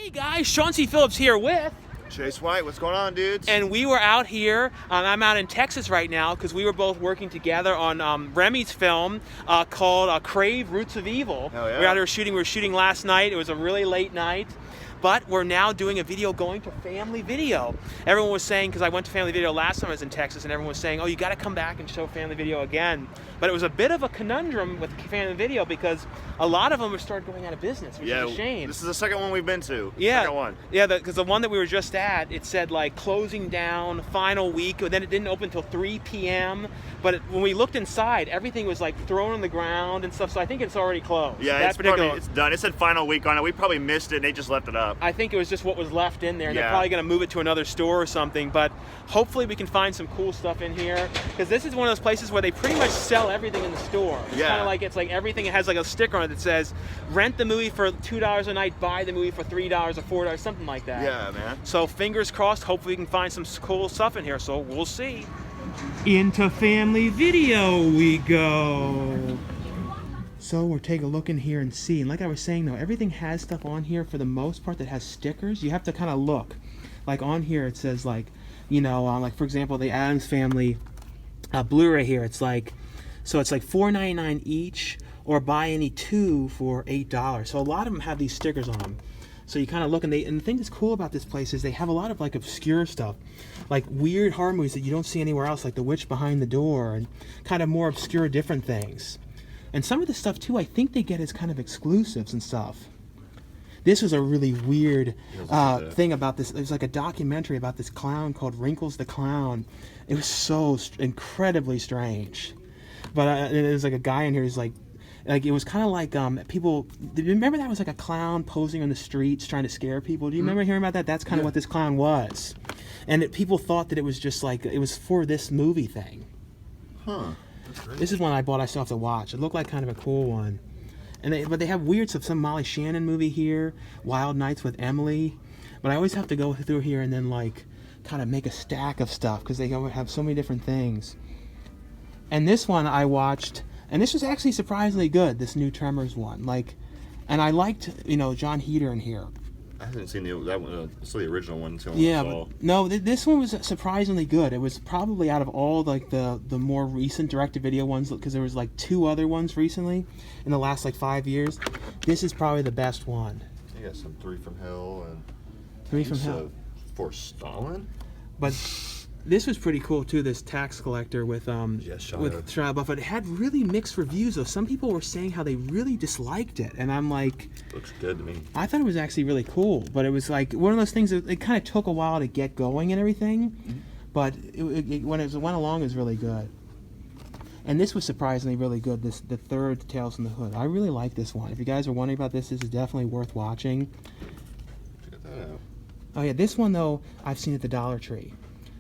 Hey guys, Sean C. Phillips here with Chase White. What's going on, dudes? and we were out here. I'm out in Texas right now because we were both working together on Remy's film called Crave: Roots of Evil. Oh, yeah. We're out here shooting. We were shooting last night. It was a really late night. But we're now doing a video going to Family Video. Everyone was saying, because I went to Family Video last time I was in Texas, and everyone was saying, oh, you got to come back and show Family Video again. But it was a bit of a conundrum with Family Video because a lot of them have started going out of business, which is a shame. This is the second one we've been to. Yeah, Second one. Yeah, because the one that we were just at, it said like closing down, final week, and then it didn't open until 3 p.m. But when we looked inside, everything was like thrown on the ground and stuff. So I think it's already closed. Yeah, it's done. It said final week on it. We probably missed it. And they just left it up. I think it was just what was left in there. And Yeah. They're probably going to move it to another store or something. But hopefully we can find some cool stuff in here because this is one of those places where they pretty much sell everything in the store. It's Yeah. kind of like it's like everything. It has like a sticker on it that says rent the movie for $2 a night, buy the movie for $3 or $4, something like that. Yeah, man. So fingers crossed, hopefully we can find some cool stuff in here, so we'll see. Into Family Video we go. So we'll take a look in here and see. And like I was saying though, everything has stuff on here for the most part that has stickers. You have to kind of look. Like on here it says like, you know, like for example, the Addams Family Blu-ray here, it's like, so it's like $4.99 each, or buy any two for $8. So a lot of them have these stickers on them. So you kind of look, and the thing that's cool about this place is they have a lot of like obscure stuff, like weird horror movies that you don't see anywhere else, like The Witch Behind the Door, and kind of more obscure different things. And some of the stuff too, I think they get as kind of exclusives and stuff. This was a really weird thing about this. It was like a documentary about this clown called Wrinkles the Clown. It was so incredibly strange. But there's like a guy in here who's like it was kind of like people. Remember that was like a clown posing on the streets trying to scare people. Do you remember hearing about that? That's kind of what this clown was, and people thought that it was just like it was for this movie thing. Huh. That's great. This is one I bought. I still have to watch. It looked like kind of a cool one, but they have weird stuff. Some Molly Shannon movie here, Wild Nights with Emily, but I always have to go through here and then like kind of make a stack of stuff because they have so many different things. And this one I watched, and this was actually surprisingly good, this new Tremors one. Like, and I liked, you know, John Heder in here. I haven't seen that one. It's the original one. Yeah, but no, this one was surprisingly good. It was probably out of all like the more recent direct-to-video ones, because there was like 2 other ones recently in the last like 5 years. This is probably the best one. You got some 3 from Hell and 3 from Hell. For Stalin. But this was pretty cool too. This tax collector with Shia LaBeouf. But it had really mixed reviews though. Some people were saying how they really disliked it, and I'm like, Looks good to me. I thought it was actually really cool. But it was like one of those things that it kind of took a while to get going and everything. Mm-hmm. But when it went along, it was really good. And this was surprisingly really good. The third Tales from the Hood. I really like this one. If you guys are wondering about this is definitely worth watching. Check that out. Oh yeah, this one though I've seen at the Dollar Tree.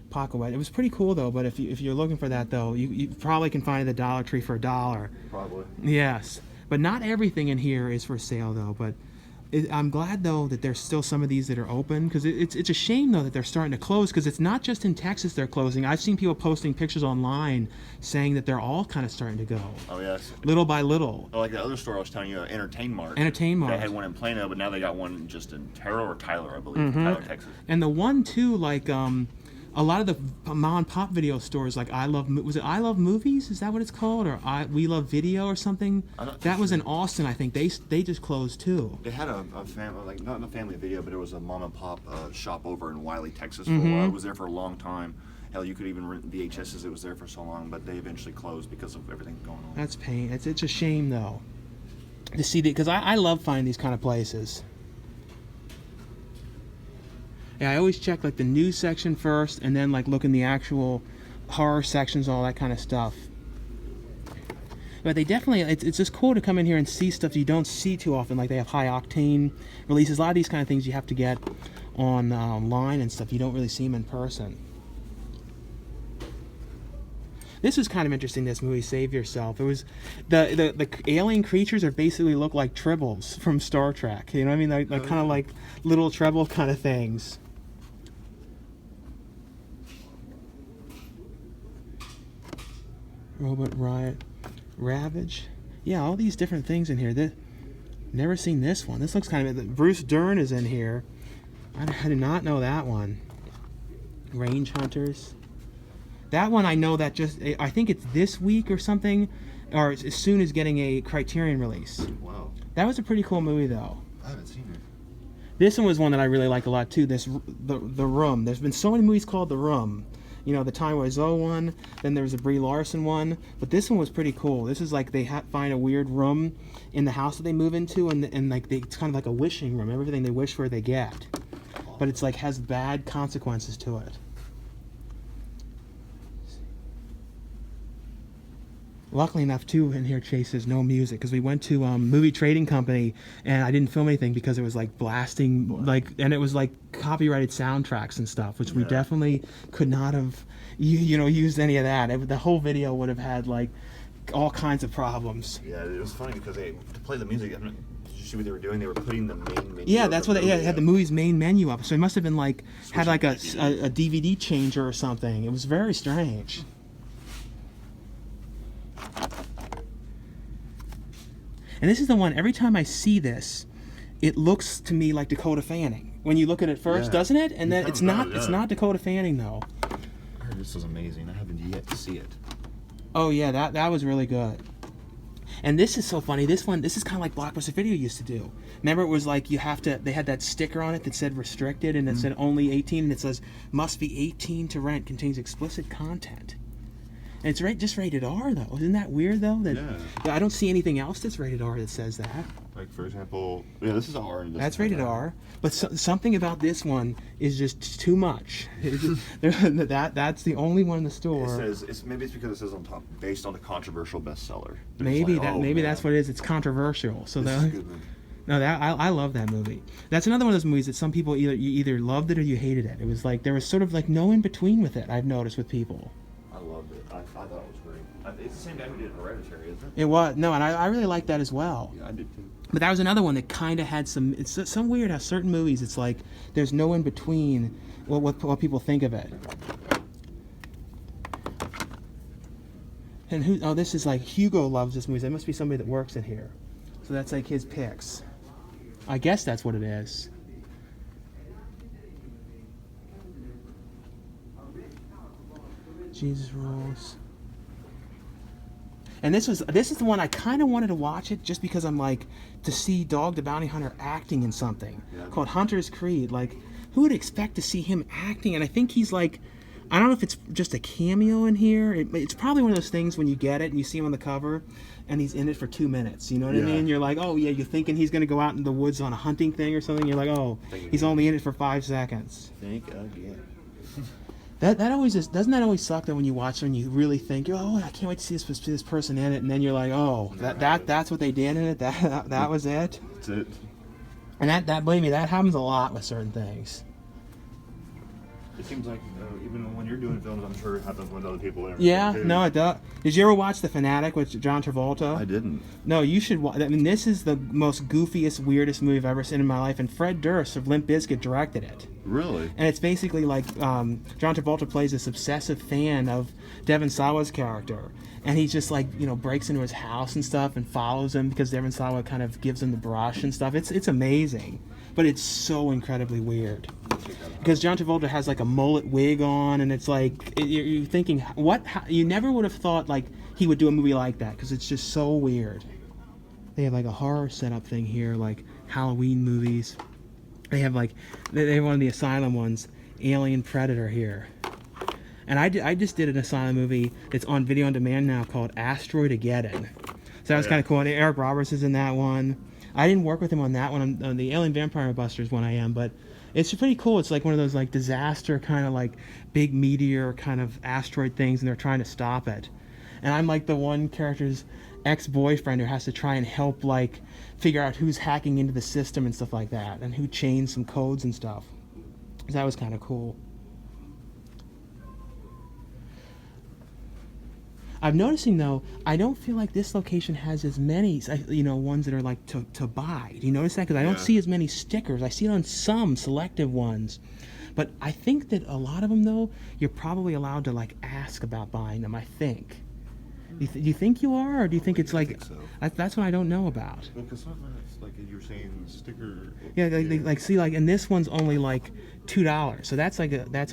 Pocket White. It was pretty cool though, but if you're looking for that though, you probably can find it at the Dollar Tree for $1. Probably. Yes, but not everything in here is for sale though. But I'm glad though that there's still some of these that are open, because it's a shame though that they're starting to close, because it's not just in Texas they're closing. I've seen people posting pictures online saying that they're all kind of starting to go. Oh yes. Little by little. Oh, like the other store I was telling you, Entertain Mart. Entertain Mart. They had one in Plano, but now they got one just in Terrell or Tyler, I believe. Tyler, Texas. And the one too, like a lot of the mom and pop video stores, like I Love Movies? Is that what it's called? Or We Love Video or something? That was in Austin, I think. They just closed too. They had a family, like not a family video, but it was a mom and pop shop over in Wiley, Texas for a while. It was there for a long time. Hell, you could even rent VHSs. It was there for so long, but they eventually closed because of everything going on. That's pain. It's a shame though to see because I love finding these kind of places. Yeah, I always check like the news section first, and then like look in the actual horror sections, all that kind of stuff. But they definitely, it's just cool to come in here and see stuff you don't see too often. Like they have high octane releases. A lot of these kind of things you have to get online and stuff. You don't really see them in person. This was kind of interesting, this movie, Save Yourself. It was, the alien creatures are basically look like tribbles from Star Trek. You know what I mean? They're kind of like little treble kind of things. Robot Riot, Ravage. Yeah, all these different things in here. Never seen this one. This looks kind of... Bruce Dern is in here. I did not know that one. Range Hunters. That one I know that I think it's this week or something, or as soon as getting a Criterion release. Wow. That was a pretty cool movie though. I haven't seen it. This one was one that I really liked a lot too. The Room. There's been so many movies called The Room. You know, the Time Wiseau one, then there was a Brie Larson one, but this one was pretty cool. This is like they find a weird room in the house that they move into, and like it's kind of like a wishing room. Everything they wish for, they get. But it's like has bad consequences to it. Luckily enough, too, in here, Chase, there's no music because we went to Movie Trading Company and I didn't film anything because it was like blasting, and it was like copyrighted soundtracks and stuff, which we definitely could not have, used any of that. The whole video would have had like all kinds of problems. Yeah, it was funny because to play the music, did you see what they were doing? They were putting the main menu. Yeah, that's what they had the movie's main menu up. So it must have been like had like a DVD changer or something. It was very strange. And this is the one, every time I see this, it looks to me like Dakota Fanning. When you look at it first, doesn't it? And then it's not Dakota Fanning though. I heard this was amazing. I haven't yet to see it. Oh yeah, that was really good. And this is so funny. This is kind of like Blockbuster Video used to do. Remember, it was like they had that sticker on it that said restricted and it said only 18, and it says must be 18 to rent, contains explicit content. And it's just rated R though. Isn't that weird though? I don't see anything else that's rated R that says that. Like for example, this is R. That's rated R, but something about this one is just too much. That's the only one in the store. Maybe it's because it says on top, based on a controversial bestseller. Maybe that's what it is. It's controversial. So this is a good movie. No, I love that movie. That's another one of those movies that some people you either loved it or you hated it. It was like there was sort of like no in between with it. I've noticed with people. I loved it. I thought it was great. It's the same guy who did Hereditary, isn't it? It was. No, and I really liked that as well. Yeah, I did too. But that was another one that kind of had some. It's some weird how certain movies. It's like there's no in between what people think of it. And this is like Hugo loves this movie. There must be somebody that works in here. So that's like his picks. I guess that's what it is. Jesus Rules. And this is the one I kind of wanted to watch it just because I'm like to see Dog the Bounty Hunter acting in something called Hunter's Creed. Like, who would expect to see him acting? And I think he's like, I don't know if it's just a cameo in here. It's probably one of those things when you get it and you see him on the cover and he's in it for 2 minutes. You know what I mean? You're like, oh yeah, you're thinking he's going to go out in the woods on a hunting thing or something. You're like, oh, he's only in it for 5 seconds. Think again. That always is. Doesn't that always suck that when you watch it and you really think, oh, I can't wait to see this person in it, and then you're like, oh, that's what they did in it. That was it. That's it. And that believe me, that happens a lot with certain things. It seems like even when you're doing films, I'm sure it happens with other people. Yeah, no, it does. Did you ever watch The Fanatic with John Travolta? I didn't. No, you should watch. I mean, this is the most goofiest, weirdest movie I've ever seen in my life, and Fred Durst of Limp Bizkit directed it. Really? And it's basically like John Travolta plays this obsessive fan of Devon Sawa's character, and he just like breaks into his house and stuff and follows him because Devon Sawa kind of gives him the brush and stuff. It's amazing, but it's so incredibly weird because John Travolta has like a mullet wig on, and it's like you're thinking you never would have thought like he would do a movie like that because it's just so weird. They have like a horror setup thing here, like Halloween movies. They have they have one of the Asylum ones, Alien Predator here. And I just did an Asylum movie that's on video on demand now called Asteroidageddon. So that was kind of cool. And Eric Roberts is in that one. I didn't work with him on that one. On the Alien Vampire Busters one I am, but it's pretty cool. It's like one of those like disaster kind of like big meteor kind of asteroid things, and they're trying to stop it. And I'm like the one character's ex-boyfriend who has to try and help like figure out who's hacking into the system and stuff like that, and who changed some codes and stuff. So that was kind of cool. I'm noticing though, I don't feel like this location has as many, ones that are like to buy. Do you notice that? Because I don't see as many stickers. I see it on some selective ones, but I think that a lot of them though, you're probably allowed to like ask about buying them. I think. Do you think you are, or do you think it's I like? think so. That's what I don't know about. Well, because sometimes, like you were saying, sticker. Yeah, like see, like, and this one's only like $2, so that's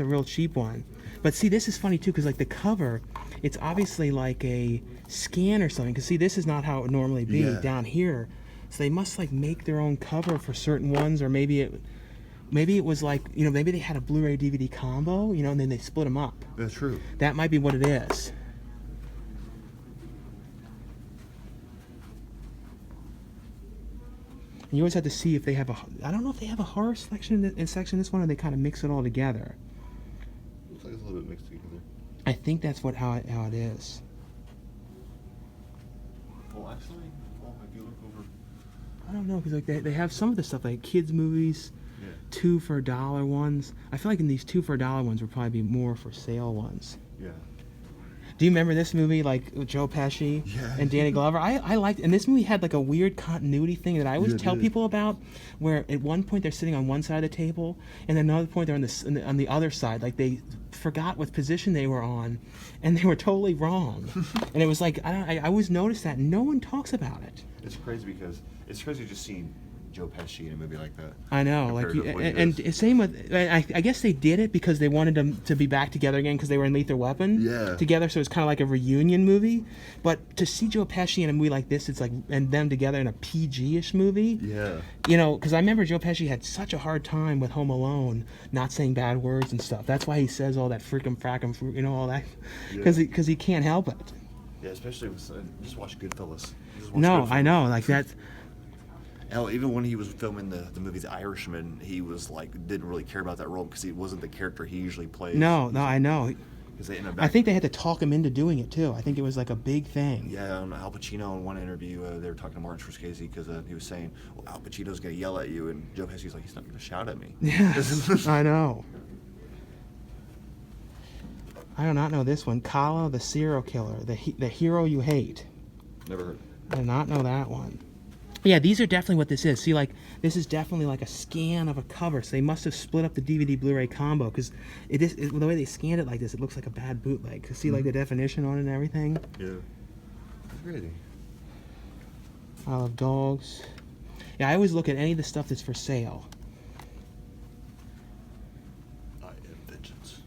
a real cheap one. But see, this is funny too, because like the cover, it's obviously like a scan or something. Because see, this is not how it would normally be down here. So they must like make their own cover for certain ones, or maybe it was like, you know, maybe they had a Blu-ray DVD combo, you know, and then they split them up. That's true. That might be what it is. And you always have to see if they have I don't know if they have a horror section in this one, or they kind of mix it all together. Looks like it's a little bit mixed together. I think that's how it is. Well, actually, if you look over. I don't know, because like they have some of the stuff like kids movies, 2 for $1 ones. I feel like in these 2 for $1 ones would probably be more for sale ones. Yeah. Do you remember this movie, like with Joe Pesci and Danny Glover? I liked, and this movie had like a weird continuity thing that I always tell people about, where at one point they're sitting on one side of the table, and then another point they're on the other side. Like they forgot what position they were on, and they were totally wrong. And it was like I always noticed that no one talks about it. It's crazy because it's crazy just seeing Joe Pesci in a movie like that. I know, like, and same with, I guess they did it because they wanted them to be back together again because they were in Lethal Weapon together, so it's kind of like a reunion movie. But to see Joe Pesci in a movie like this, it's like, and them together in a PG-ish movie. Yeah. You know, because I remember Joe Pesci had such a hard time with Home Alone, not saying bad words and stuff. That's why he says all that frickin' frackin', you know, all that, because he can't help it. Yeah, especially with, just watch Goodfellas. No, I know, like that. Hell, even when he was filming the movie The Irishman, he was like didn't really care about that role because he wasn't the character he usually plays. No, I know. I think they had to talk him into doing it too. I think it was like a big thing. Yeah, Al Pacino in one interview, they were talking to Martin Scorsese because he was saying, "Well, Al Pacino's going to yell at you," and Joe Pesci's like, "He's not going to shout at me." Yes, I know. I do not know this one. Kala, the serial killer, the hero you hate. Never heard. I do not know that one. Yeah, these are definitely what this is. See, like, this is definitely like a scan of a cover. So they must have split up the DVD Blu-ray combo, because the way they scanned it like this, it looks like a bad bootleg. See, like the definition on it and everything. Yeah, that's crazy. I love dogs. Yeah, I always look at any of the stuff that's for sale. I am vengeance.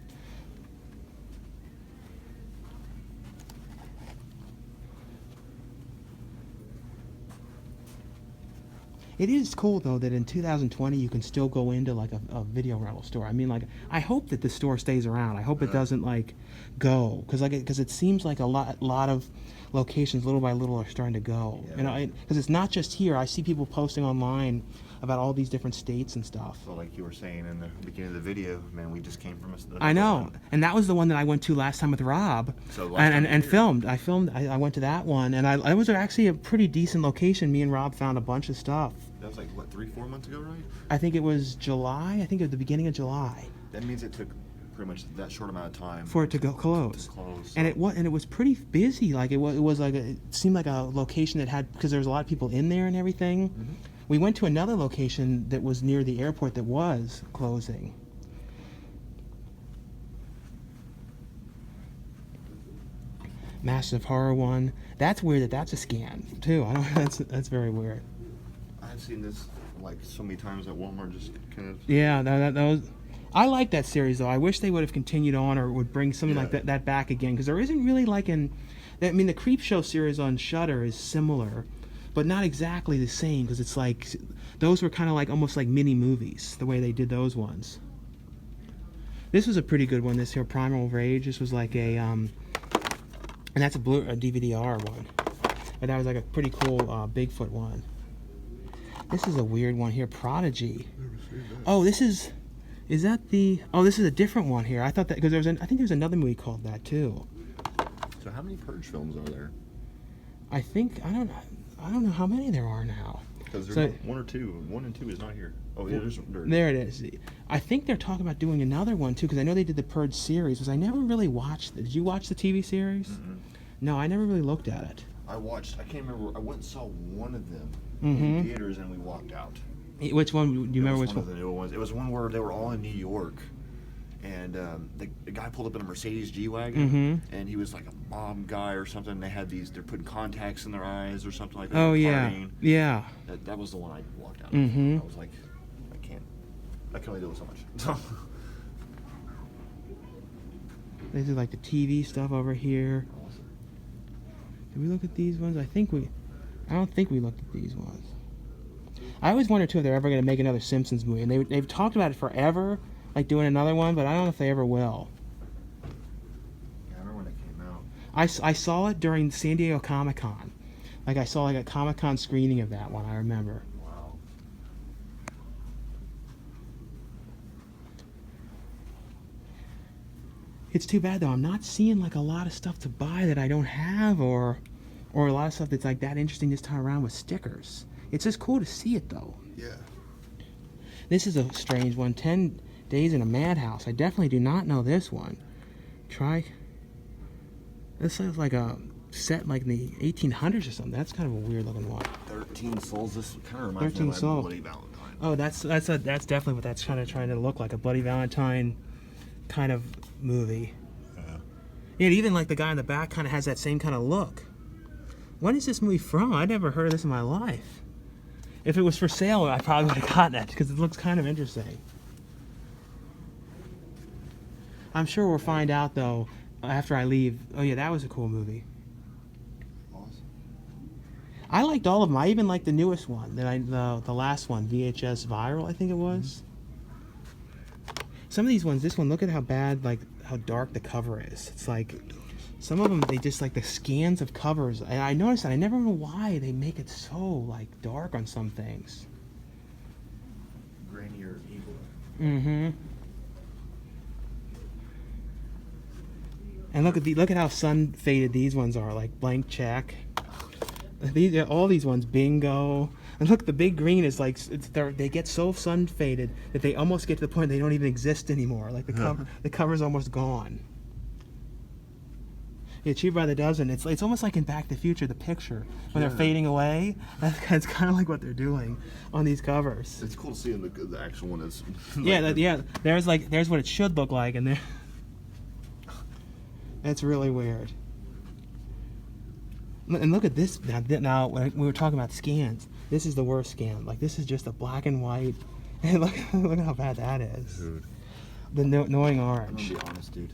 It is cool though that in 2020 you can still go into like a video rental store. I mean, like, I hope that the store stays around. I hope it doesn't like go, because it seems like a lot of locations little by little are starting to go. Yeah. You know, because it's not just here. I see people posting online about all these different states and stuff. So like you were saying in the beginning of the video, man, we just came from I know, and that was the one that I went to last time with Rob, and filmed. I went to that one, and I was actually a pretty decent location. Me and Rob found a bunch of stuff. That was like what, 3-4 months ago, right? I think it was July. I think at the beginning of July. That means it took pretty much that short amount of time for it to go close. And it was pretty busy. Like it was like it seemed like a location that had, because there was a lot of people in there and everything. Mm-hmm. We went to another location that was near the airport that was closing. Massive Horror one. That's weird that's a scan too. I don't. That's very weird. I've seen this like so many times at Walmart. Just kind of. Yeah, that was. I like that series though. I wish they would have continued on, or would bring something like that back again, because there isn't really like I mean, the Creepshow series on Shudder is similar, but not exactly the same, because it's like those were kind of like almost like mini movies the way they did those ones. This was a pretty good one. This here, Primal Rage. This was like and that's a DVD-R one, and that was like a pretty cool Bigfoot one. This is a weird one here, Prodigy. Oh, this is that the? Oh, this is a different one here. I thought that, because I think there's another movie called that too. So how many Purge films are there? I don't know how many there are now. Because there's one or two. 1 and 2 is not here. Oh yeah, there it is. I think they're talking about doing another one too, because I know they did the Purge series, because I never really watched it. Did you watch the TV series? Mm-hmm. No, I never really looked at it. I can't remember. I went and saw one of them in theaters, and we walked out. Which one? Do you remember which one? Of the new ones. It was one where they were all in New York, and the guy pulled up in a Mercedes G-Wagon, and he was like a mob guy or something. They had they're putting contacts in their eyes or something like that. Oh yeah, partying. yeah. That was the one I walked out of. I was like, I can only deal with so much. These are like the TV stuff over here. Did we look at these ones? I don't think we looked at these ones. I always wonder too if they're ever going to make another Simpsons movie, and they've talked about it forever, like doing another one, but I don't know if they ever will. Yeah, I remember when it came out. I saw it during San Diego Comic-Con. Like I saw like a Comic-Con screening of that one, I remember. Wow. It's too bad though, I'm not seeing like a lot of stuff to buy that I don't have, or a lot of stuff that's like that interesting this time around with stickers. It's just cool to see it though. Yeah. This is a strange one, 10 Days in a Madhouse. I definitely do not know this one. This sounds like a set like in the 1800s or something. That's kind of a weird looking one. 13 Souls. This kind of reminds 13 me of Souls. Bloody Valentine. Oh, that's definitely what that's kind of trying to look like, a Bloody Valentine kind of movie. Yeah, even like the guy in the back kind of has that same kind of look. When is this movie from? I never heard of this in my life. If it was for sale, I probably would have gotten it because it looks kind of interesting. I'm sure we'll find out though after I leave. Oh yeah, that was a cool movie. Awesome. I liked all of them. I even liked the newest one, the last one, VHS Viral, I think it was. Some of these ones, this one, look at how bad, like how dark the cover is. It's like some of them, they just like the scans of covers. And I noticed that. I never know why they make it so like dark on some things. Grainier evil. Mm-hmm. And look at how sun faded these ones are, like Blank Check. All these ones, Bingo. And look, the big green is like they get so sun faded that they almost get to the point they don't even exist anymore. Like the cover's almost gone. Yeah, Cheaper by the Dozen. It's almost like in Back to the Future, the picture when they're fading away. That's kind of like what they're doing on these covers. It's cool to see in the actual one is. Yeah. There's what it should look like, and there. That's really weird. And look at this. Now, when we were talking about scans, this is the worst scan. Like, this is just a black and white. And look at how bad that is. Dude. The Knowing I'm Orange. gonna be honest, dude.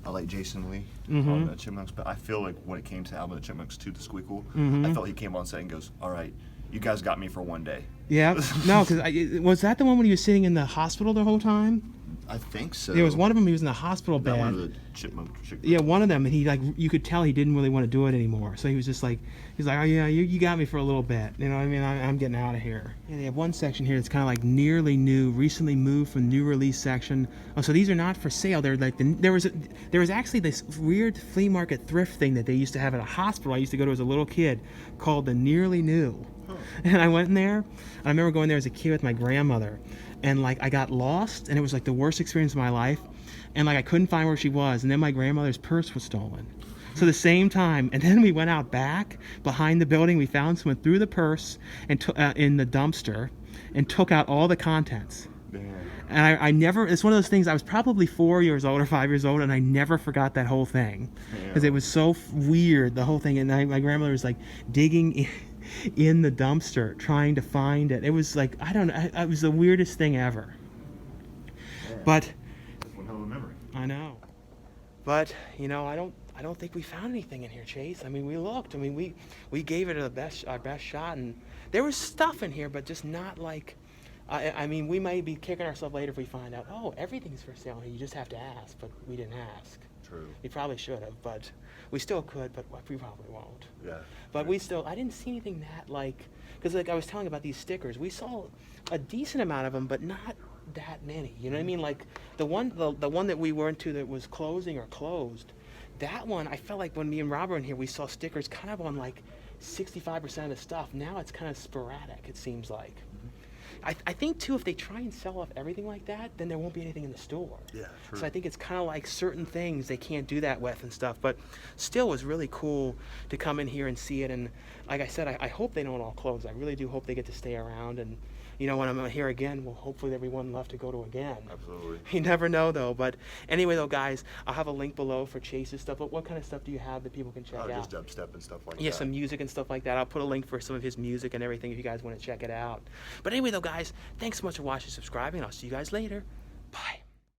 I like Jason Lee Mm-hmm. on the Chipmunks, but I feel like when it came to Alvin and the Chipmunks 2, The Squeakquel, Mm-hmm. I felt he came on set and goes, "All right, you guys got me for one day." Yeah. No, because was that the one when he was sitting in the hospital the whole time? I think so. There was one of them. He was in the hospital That bed. one of the Chipmunk. Yeah, one of them, and he like you could tell he didn't really want to do it anymore. So he was just like, he's like, oh yeah, you got me for a little bit. You know what I mean? I'm getting out of here. Yeah, they have one section here that's kind of like nearly new, recently moved from new release section. Oh, so these are not for sale. They're like there was actually this weird flea market thrift thing that they used to have at a hospital I used to go to as a little kid called the Nearly New. And I went in there. I remember going there as a kid with my grandmother, and like I got lost, and it was like the worst experience of my life, and like I couldn't find where she was, and then my grandmother's purse was stolen. So the same time, and then we went out back behind the building. We found someone threw the purse and in the dumpster, and took out all the contents. Man. And I never. It's one of those things. I was probably 4 years old or 5 years old, and I never forgot that whole thing because it was so weird. The whole thing, and my grandmother was like digging in the dumpster trying to find it. It was like, I don't know, it was the weirdest thing ever. Yeah. But That's one hell of a memory. I know, but you know, I don't think we found anything in here, Chase. I mean, we looked. I mean, we gave it our best shot, and there was stuff in here, but just not like. I mean, we might be kicking ourselves later if we find out, oh, everything's for sale. You just have to ask, but we didn't ask. True. We probably should have, but we still could, but we probably won't. Yeah. But I didn't see anything that like, because like I was telling about these stickers, we saw a decent amount of them, but not that many. You know what I mean? Like the one that we went to that was closing or closed, that one I felt like when me and Rob were in here, we saw stickers kind of on like 65% of the stuff. Now it's kind of sporadic. It seems like. I think too, if they try and sell off everything like that, then there won't be anything in the store. Yeah, true. So I think it's kind of like certain things they can't do that with and stuff. But still, it was really cool to come in here and see it. And like I said, I hope they don't all close. I really do hope they get to stay around. And you know, when I'm here again, well, hopefully there'll be one left to go to again. Absolutely. You never know, though. But anyway, though, guys, I'll have a link below for Chase's stuff. But what kind of stuff do you have that people can check out? Just dubstep and stuff like that. Yeah, some music and stuff like that. I'll put a link for some of his music and everything if you guys want to check it out. But anyway, though, guys, thanks so much for watching and subscribing. I'll see you guys later.